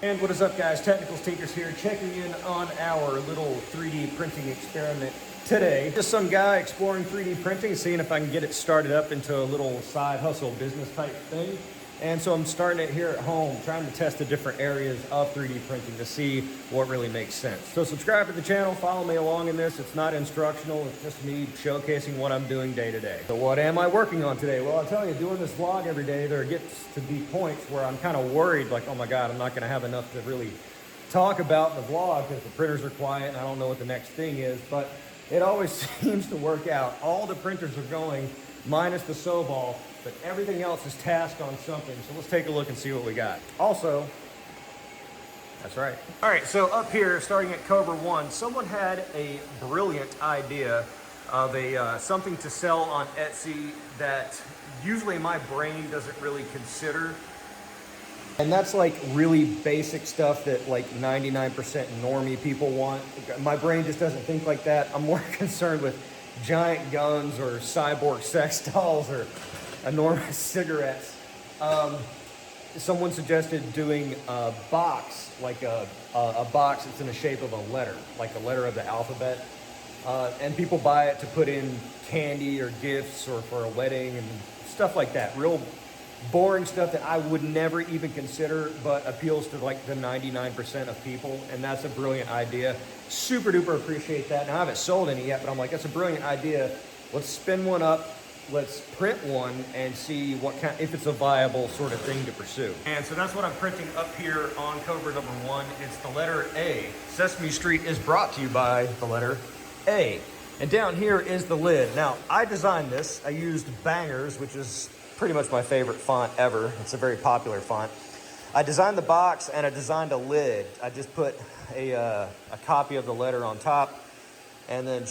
And what is up, guys? Technical Tinkers here, checking in on our little 3D printing experiment today. Just some guy exploring 3D printing, seeing if I can get it started up into a little side hustle business type thing. And so I'm starting it here at home, trying to test the different areas of 3D printing to see what really makes sense. So subscribe to the channel, follow me along in this. It's not instructional, it's just me showcasing what I'm doing day to day. So what am I working on today? Well, I'll tell you, doing this vlog every day, there gets to be points where I'm kind of worried, like, oh my God, I'm not gonna have enough to really talk about in the vlog because the printers are quiet and I don't know what the next thing is, but it always seems to work out. All the printers are going, minus the Sobol, but everything else is tasked on something. So let's take a look and see what we got. Also, that's right. All right, so up here, starting at Cobra 1, someone had a brilliant idea of a something to sell on Etsy that usually my brain doesn't really consider. And that's like really basic stuff that like 99% normie people want. My brain just doesn't think like that. I'm more concerned with giant guns or cyborg sex dolls or enormous cigarettes. Someone suggested doing a box, like a box that's in the shape of a letter, like a letter of the alphabet. And people buy it to put in candy or gifts or for a wedding and stuff like that. Real boring stuff that I would never even consider, but appeals to like the 99% of people. And that's a brilliant idea. Super duper appreciate that. Now I haven't sold any yet, but I'm like, that's a brilliant idea. Let's spin one up. Let's print one and see what kind, if it's a viable sort of thing to pursue. And so that's what I'm printing up here on Cobra number 1. It's the letter A. Sesame Street is brought to you by the letter A. And down here is the lid. Now, I designed this. I used Bangers, which is pretty much my favorite font ever. It's a very popular font. I designed the box and I designed a lid. I just put a copy of the letter on top and then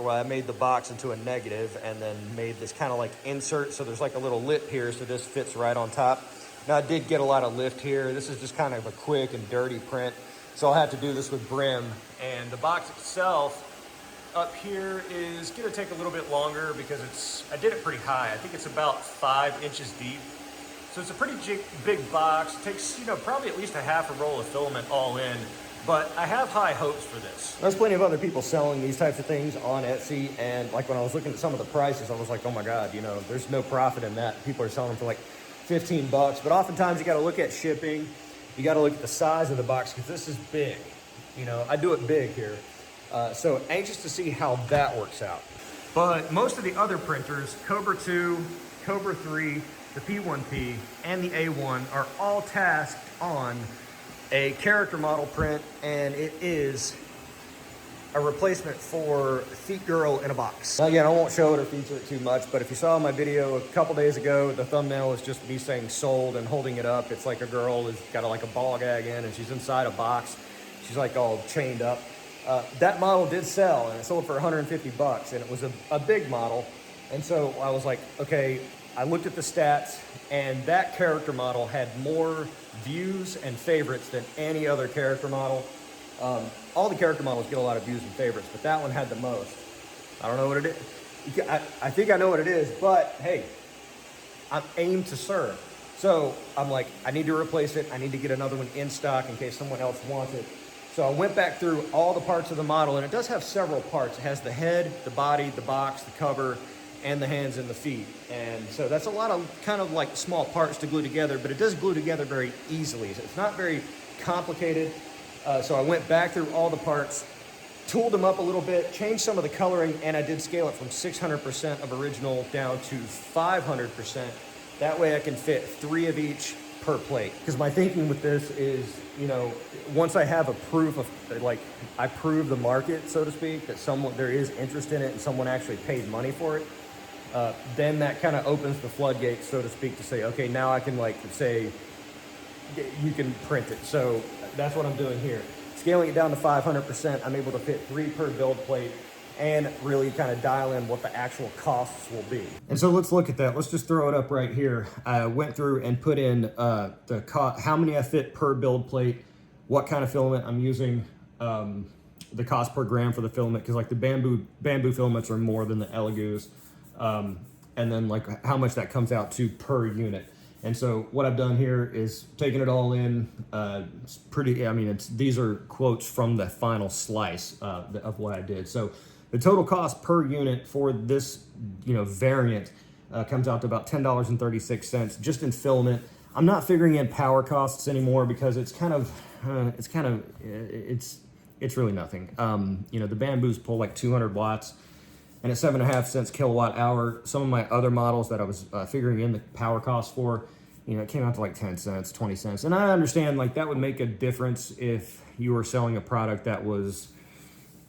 I made the box into a negative and then made this kind of like insert. So there's like a little lip here, so this fits right on top. Now I did get a lot of lift here. This is just kind of a quick and dirty print. So I'll have to do this with brim. And the box itself up here is gonna take a little bit longer because I did it pretty high. I think it's about 5 inches deep. So it's a pretty big box. It takes, probably at least a half a roll of filament all in. But I have high hopes for this. There's plenty of other people selling these types of things on Etsy, and like when I was looking at some of the prices, I was like, oh my God, there's no profit in that. People are selling them for like 15 bucks, but oftentimes you gotta look at shipping, you gotta look at the size of the box, because this is big. I do it big here. So anxious to see how that works out. But most of the other printers, Cobra 2, Cobra 3, the P1P, and the A1 are all tasked on a character model print, and it is a replacement for Feet Girl in a box. Now, again, I won't show it or feature it too much, but if you saw my video a couple days ago, the thumbnail is just me saying sold and holding it up. It's like a girl has got like a ball gag in and she's inside a box. She's like all chained up. That model did sell, and it sold for 150 bucks, and it was a big model. And so I was like, okay, I looked at the stats, and that character model had more views and favorites than any other character model. All the character models get a lot of views and favorites, but that one had the most. I don't know what it is. I think I know what it is, but hey, I'm aimed to serve. So I'm like, I need to replace it. I need to get another one in stock in case someone else wants it. So I went back through all the parts of the model, and it does have several parts. It has the head, the body, the box, the cover, and the hands and the feet. And so that's a lot of kind of like small parts to glue together, but it does glue together very easily. So it's not very complicated. So I went back through all the parts, tooled them up a little bit, changed some of the coloring, and I did scale it from 600% of original down to 500%. That way I can fit 3 of each per plate. Because my thinking with this is, once I have a proof of, like, I prove the market, so to speak, that there is interest in it and someone actually paid money for it, then that kind of opens the floodgates, so to speak, to say, okay, now I can say, you can print it. So that's what I'm doing here. Scaling it down to 500%, I'm able to fit 3 per build plate and really kind of dial in what the actual costs will be. And so let's look at that. Let's just throw it up right here. I went through and put in how many I fit per build plate, what kind of filament I'm using, the cost per gram for the filament, because like the bamboo filaments are more than the Elegoo's, and then like how much that comes out to per unit. And so what I've done here is taken it all in. It's pretty, I mean, these are quotes from the final slice of what I did. So the total cost per unit for this, variant comes out to about $10.36 just in filament. I'm not figuring in power costs anymore because it's really nothing. The bamboos pull like 200 watts and at 7.5 cents kilowatt hour. Some of my other models that I was figuring in the power cost for, it came out to like 10 cents, 20 cents. And I understand like that would make a difference if you were selling a product that was,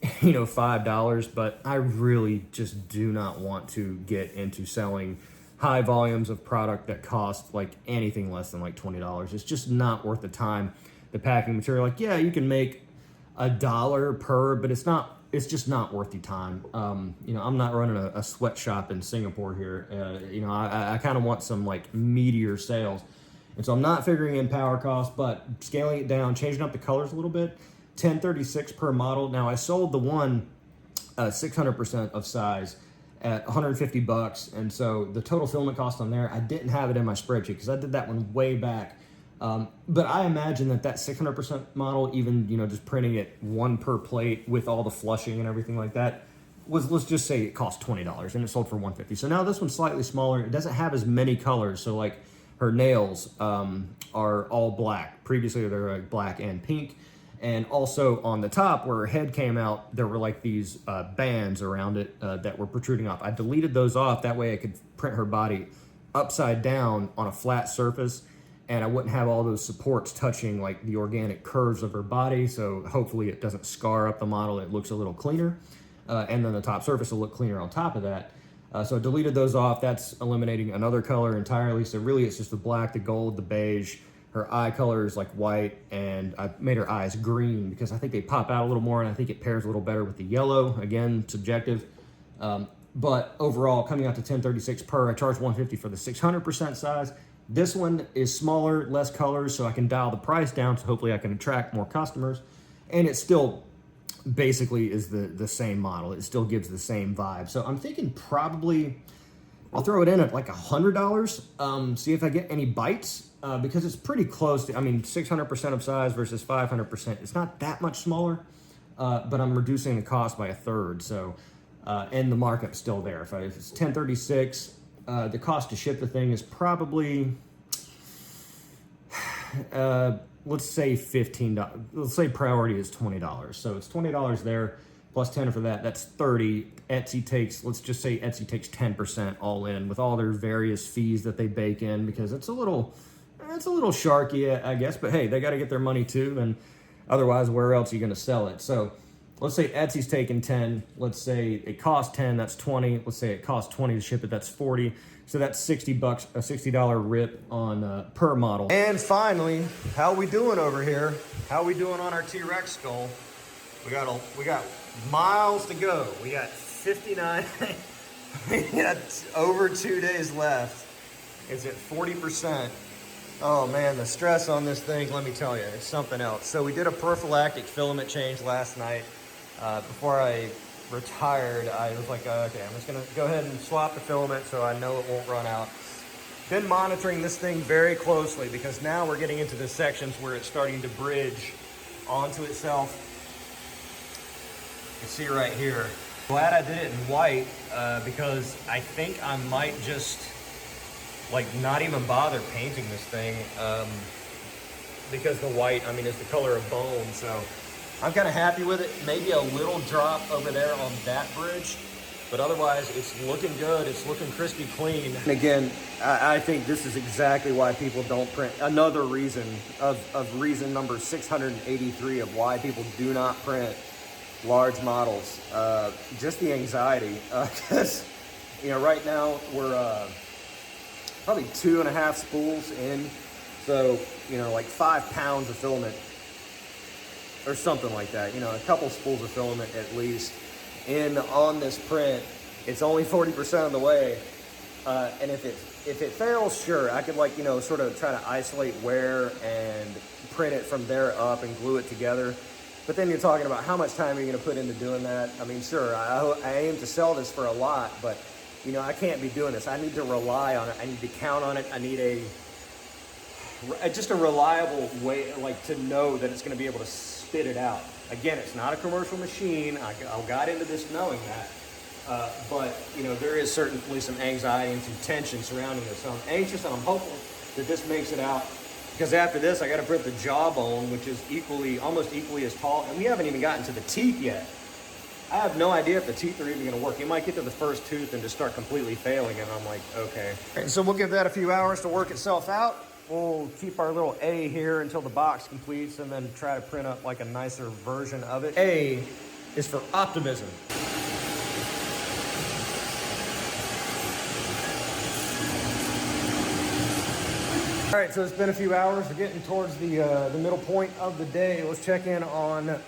$5, but I really just do not want to get into selling high volumes of product that cost like anything less than like $20. It's just not worth the time. The packing material, like, yeah, you can make $1 per, but it's just not worth the time. I'm not running a sweatshop in Singapore here. I kind of want some like meteor sales. And so I'm not figuring in power costs, but scaling it down, changing up the colors a little bit, 1036 per model. Now I sold the one 600% of size at $150. And so the total filament cost on there, I didn't have it in my spreadsheet because I did that one way back. But I imagine that 600% model, even, just printing it one per plate with all the flushing and everything like that, was, let's just say it cost $20 and it sold for $150. So now this one's slightly smaller. It doesn't have as many colors. So like her nails are all black. Previously they were like black and pink. And also on the top where her head came out, there were like these bands around it that were protruding off. I deleted those off. That way I could print her body upside down on a flat surface, and I wouldn't have all those supports touching like the organic curves of her body. So hopefully it doesn't scar up the model. It looks a little cleaner. And then the top surface will look cleaner on top of that. So I deleted those off. That's eliminating another color entirely. So really it's just the black, the gold, the beige. Her eye color is like white, and I made her eyes green because I think they pop out a little more, and I think it pairs a little better with the yellow. Again, subjective. But overall, coming out to 1036 per, I charge $150 for the 600% size. This one is smaller, less colors, so I can dial the price down, so hopefully I can attract more customers. And it still basically is the same model. It still gives the same vibe. So I'm thinking probably I'll throw it in at like $100, see if I get any bites. Because it's pretty close to, 600% of size versus 500%. It's not that much smaller, but I'm reducing the cost by a third. So, and the markup's still there. If it's 1036, the cost to ship the thing is probably, let's say $15. Let's say priority is $20. So it's $20 there plus 10 for that. That's 30. Etsy takes, let's just say Etsy takes 10% all in with all their various fees that they bake in, because it's a little sharky, I guess, but hey, they got to get their money too, and otherwise, where else are you going to sell it? So let's say Etsy's taking 10. Let's say it costs 10, that's 20. Let's say it costs 20 to ship it, that's 40. So that's $60, a $60 rip on per model. And finally, how we doing over here? How we doing on our TRex skull? We got miles to go. We got 59. We got over 2 days left. It's at 40%. Oh man, the stress on this thing, let me tell you, it's something else. So we did a prophylactic filament change last night. Before I retired, I was like, okay, I'm just gonna go ahead and swap the filament so I know it won't run out. Been monitoring this thing very closely because now we're getting into the sections where it's starting to bridge onto itself. You can see right here. Glad I did it in white because I think I might just not even bother painting this thing because the white, is the color of bone. So I'm kind of happy with it. Maybe a little drop over there on that bridge, but otherwise it's looking good. It's looking crispy clean. And again, I think this is exactly why people don't print. Another reason of reason number 683 of why people do not print large models. Just the anxiety, because right now we're probably 2.5 spools in. So, like 5 pounds of filament or something like that. A couple spools of filament at least in on this print. It's only 40% of the way. And if it fails, sure, I could sort of try to isolate wear and print it from there up and glue it together. But then you're talking about how much time are you going to put into doing that? Sure, I aim to sell this for a lot, but I can't be doing this. I need to rely on it. I need to count on it. I need a just a reliable way, like to know that it's going to be able to spit it out. Again, it's not a commercial machine. I got into this knowing that. But, you know, there is certainly some anxiety and some tension surrounding this. So I'm anxious and I'm hopeful that this makes it out. Because after this, I got to put the jawbone, which is almost equally as tall. And we haven't even gotten to the teeth yet. I have no idea if the teeth are even going to work. You might get to the first tooth and just start completely failing. And I'm like, okay. And so we'll give that a few hours to work itself out. We'll keep our little A here until the box completes and then try to print up like a nicer version of it. A is for optimism. All right, so it's been a few hours. We're getting towards the middle point of the day. Let's check in on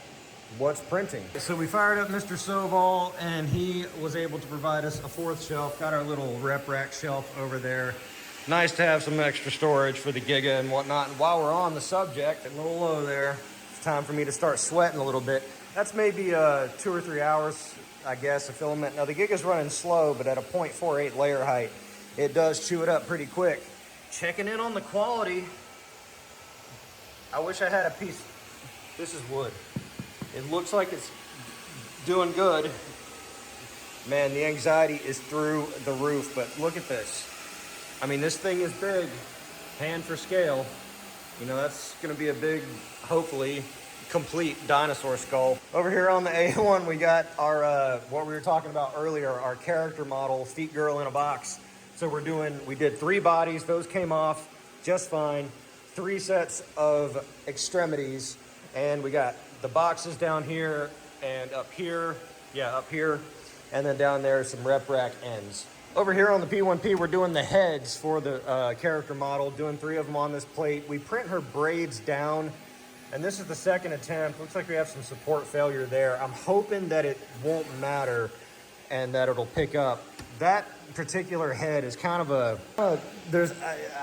what's printing. So we fired up Mr. Soval, and he was able to provide us a fourth shelf. Got our little rep rack shelf over there. Nice to have some extra storage for the Giga and whatnot. And while we're on the subject, a little low there, it's time for me to start sweating a little bit. That's maybe 2 or 3 hours, I guess, of filament. Now the Giga's running slow, but at a 0.48 layer height, it does chew it up pretty quick. Checking in on the quality. I wish I had a piece. This is wood. It looks like it's doing good. Man, the anxiety is through the roof, but look at this. I mean, this thing is big. Hand for scale. You know, that's gonna be a big, hopefully, complete dinosaur skull. Over here on the A1, we got our, what we were talking about earlier, our character model, Feet Girl in a Box. So we did 3 bodies. Those came off just fine. 3 sets of extremities. And we got the boxes down here and up here. Yeah, up here. And then down there, some rep rack ends. Over here on the P1P, we're doing the heads for the character model, doing 3 of them on this plate. We print her braids down, and this is the second attempt. Looks like we have some support failure there. I'm hoping that it won't matter and that it'll pick up. That particular head is kind of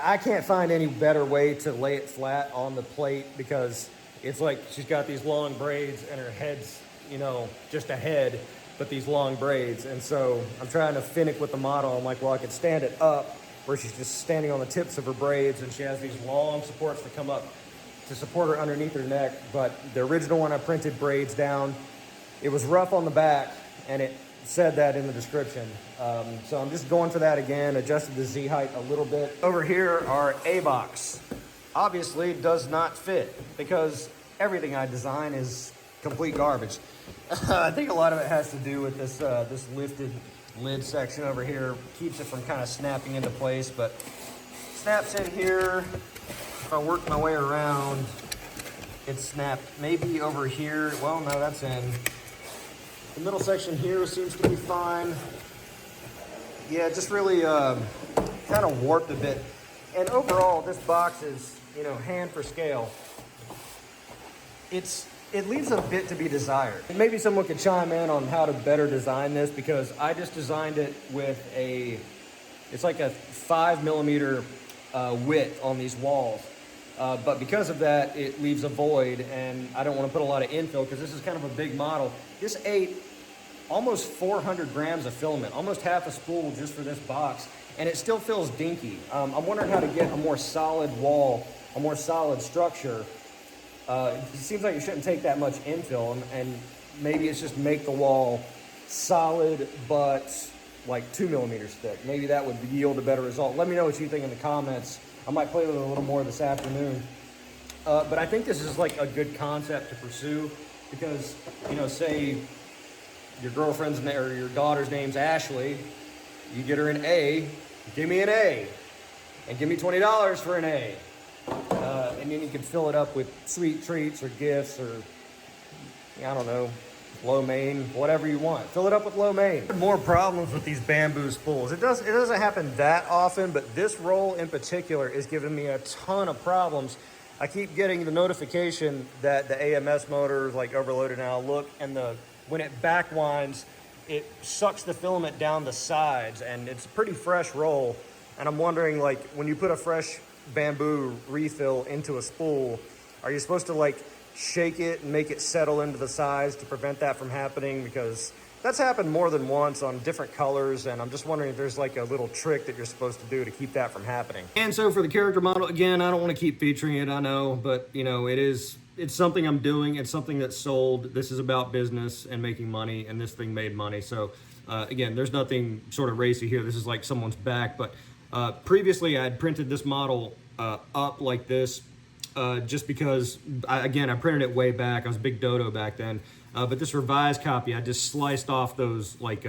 I can't find any better way to lay it flat on the plate because it's like she's got these long braids and her head's, you know, just a head, but these long braids. And so I'm trying to finick with the model. I'm like, well, I could stand it up where she's just standing on the tips of her braids and she has these long supports that come up to support her underneath her neck. But the original one I printed braids down. It was rough on the back and it said that in the description. So I'm just going for that again, adjusted the Z height a little bit. Over here, our A box obviously does not fit because everything I design is complete garbage. I think a lot of it has to do with this this lifted lid section over here. Keeps it from kind of snapping into place, but snaps in here. If I work my way around, it snapped maybe over here. Well, no, that's in. The middle section here seems to be fine. Yeah, just really kind of warped a bit. And overall, this box is, you know, hand for scale. It leaves a bit to be desired. Maybe someone could chime in on how to better design this because I just designed it with it's like a 5mm width on these walls. But because of that, it leaves a void, and I don't want to put a lot of infill because this is kind of a big model. This ate almost 400 grams of filament, almost half a spool just for this box, and it still feels dinky. I'm wondering how to get a more solid wall, a more solid structure. It seems like you shouldn't take that much infill, and maybe it's just make the wall solid but like 2mm thick. Maybe that would yield a better result. Let me know what you think in the comments. I might play with it a little more this afternoon. But I think this is like a good concept to pursue because, you know, say your girlfriend's name or your daughter's name's Ashley, you get her an A, give me an A, and give me $20 for an A. And then you can fill it up with sweet treats or gifts or, I don't know, lo mein, whatever you want. Fill it up with lo mein. More problems with these bamboo spools. It doesn't happen that often, but this roll in particular is giving me a ton of problems. I keep getting the notification that the AMS motor is like overloaded, and I'll look, and when it back winds, it sucks the filament down the sides, and it's a pretty fresh roll. And I'm wondering, like, when you put a fresh bamboo refill into a spool, are you supposed to like shake it and make it settle into the sides to prevent that from happening? Because That's happened more than once on different colors, and I'm just wondering if there's like a little trick that you're supposed to do to keep that from happening. And so for the character model, again, I don't want to keep featuring it, I know, but you know, it's something I'm doing. It's something that's sold. This is about business and making money, and this thing made money. So again, there's nothing sort of racy here. This is like someone's back, but previously I had printed this model up like this just because, I printed it way back. I was a big dodo back then. But this revised copy, I just sliced off those like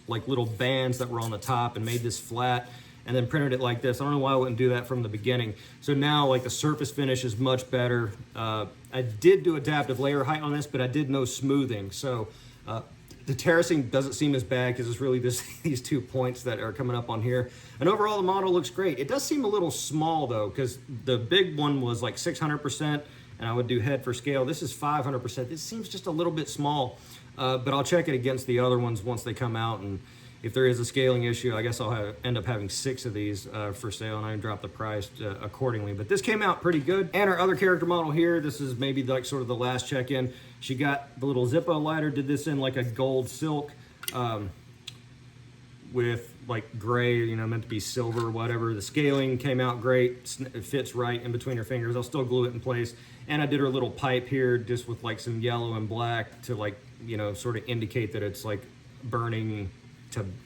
little bands that were on the top and made this flat, and then printed it like this. I don't know why I wouldn't do that from the beginning. So now like the surface finish is much better. I did do adaptive layer height on this, but I did no smoothing. So the terracing doesn't seem as bad because it's really these 2 points that are coming up on here. And overall the model looks great. It does seem a little small though, because the big one was like 600%. And I would do head for scale. This is 500%. This seems just a little bit small, but I'll check it against the other ones once they come out. And if there is a scaling issue, I guess I'll end up having 6 of these for sale, and I can drop the price accordingly. But this came out pretty good. And our other character model here, this is maybe like sort of the last check-in. She got the little Zippo lighter, did this in like a gold silk with like gray, you know, meant to be silver or whatever. The scaling came out great. It fits right in between her fingers. I'll still glue it in place. And I did her little pipe here just with like some yellow and black to like, you know, sort of indicate that it's like burning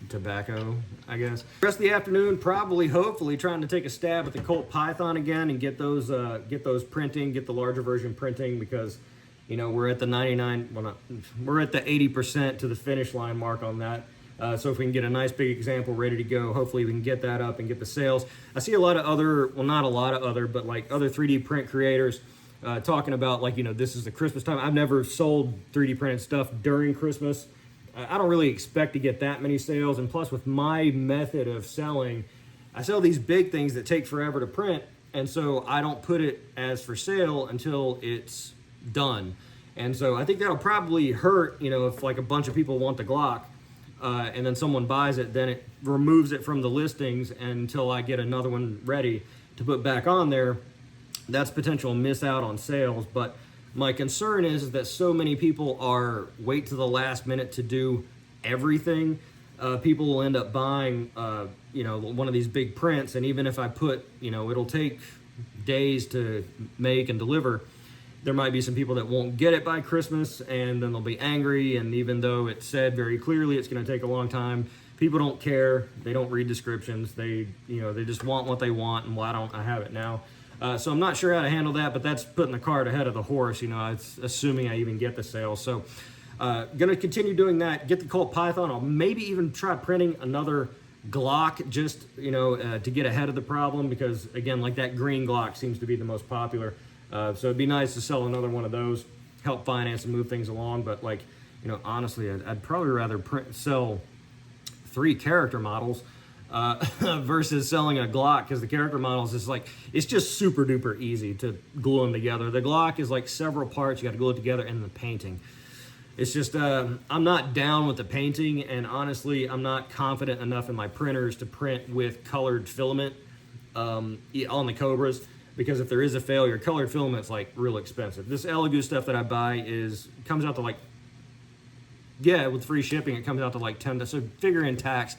tobacco, I guess. The rest of the afternoon, probably, hopefully, trying to take a stab at the Colt Python again and get those printing, get the larger version printing, because, you know, we're at the 99, well, not, we're at the 80% to the finish line mark on that. So if we can get a nice big example ready to go, hopefully we can get that up and get the sales. I see a lot of other, well, not a lot of other, but like other 3D print creators talking about like, you know, this is the Christmas time. I've never sold 3D printed stuff during Christmas. I don't really expect to get that many sales. And plus with my method of selling, I sell these big things that take forever to print. And so I don't put it as for sale until it's done. And so I think that'll probably hurt, you know, if like a bunch of people want the Glock. And then someone buys it, then it removes it from the listings until I get another one ready to put back on there. That's potential miss out on sales. But my concern is that so many people are wait to the last minute to do everything. People will end up buying, you know, one of these big prints. And even if I put, you know, it'll take days to make and deliver, there might be some people that won't get it by Christmas, and then they'll be angry. And even though it said very clearly it's going to take a long time, people don't care. They don't read descriptions. They, you know, they just want what they want, and why don't I have it now? So I'm not sure how to handle that, but that's putting the cart ahead of the horse. You know, it's assuming I even get the sale. So going to continue doing that. Get the Colt Python. I'll maybe even try printing another Glock, just, you know, to get ahead of the problem, because again, like that green Glock seems to be the most popular. So it'd be nice to sell another one of those, help finance and move things along. But like, you know, honestly, I'd probably rather sell 3 character models versus selling a Glock, because the character models is like, it's just super duper easy to glue them together. The Glock is like several parts, you got to glue it together, and the painting. It's just, I'm not down with the painting, and honestly, I'm not confident enough in my printers to print with colored filament on the Cobras. Because if there is a failure, colored filament's like real expensive. This Elegoo stuff that I buy comes out to like, yeah, with free shipping, it comes out to like $10. So figure in tax,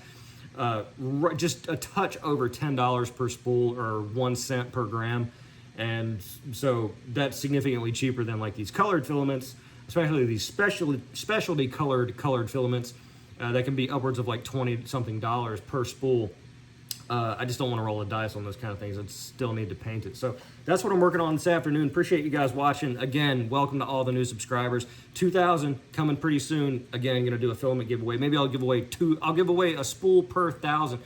just a touch over $10 per spool, or 1 cent per gram. And so that's significantly cheaper than like these colored filaments, especially these specialty colored filaments that can be upwards of like $20-something per spool. I just don't want to roll the dice on those kind of things. I still need to paint it. So that's what I'm working on this afternoon. Appreciate you guys watching. Again, welcome to all the new subscribers. 2,000 coming pretty soon. Again, I'm going to do a filament giveaway. Maybe I'll give away 2. I'll give away a spool per 1,000.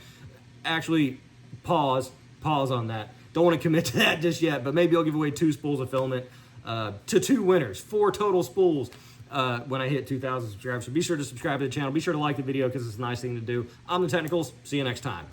Actually, pause on that. Don't want to commit to that just yet, but maybe I'll give away 2 spools of filament to 2 winners. 4 total spools when I hit 2,000 subscribers. So be sure to subscribe to the channel. Be sure to like the video, because it's a nice thing to do. I'm the Technicals. See you next time.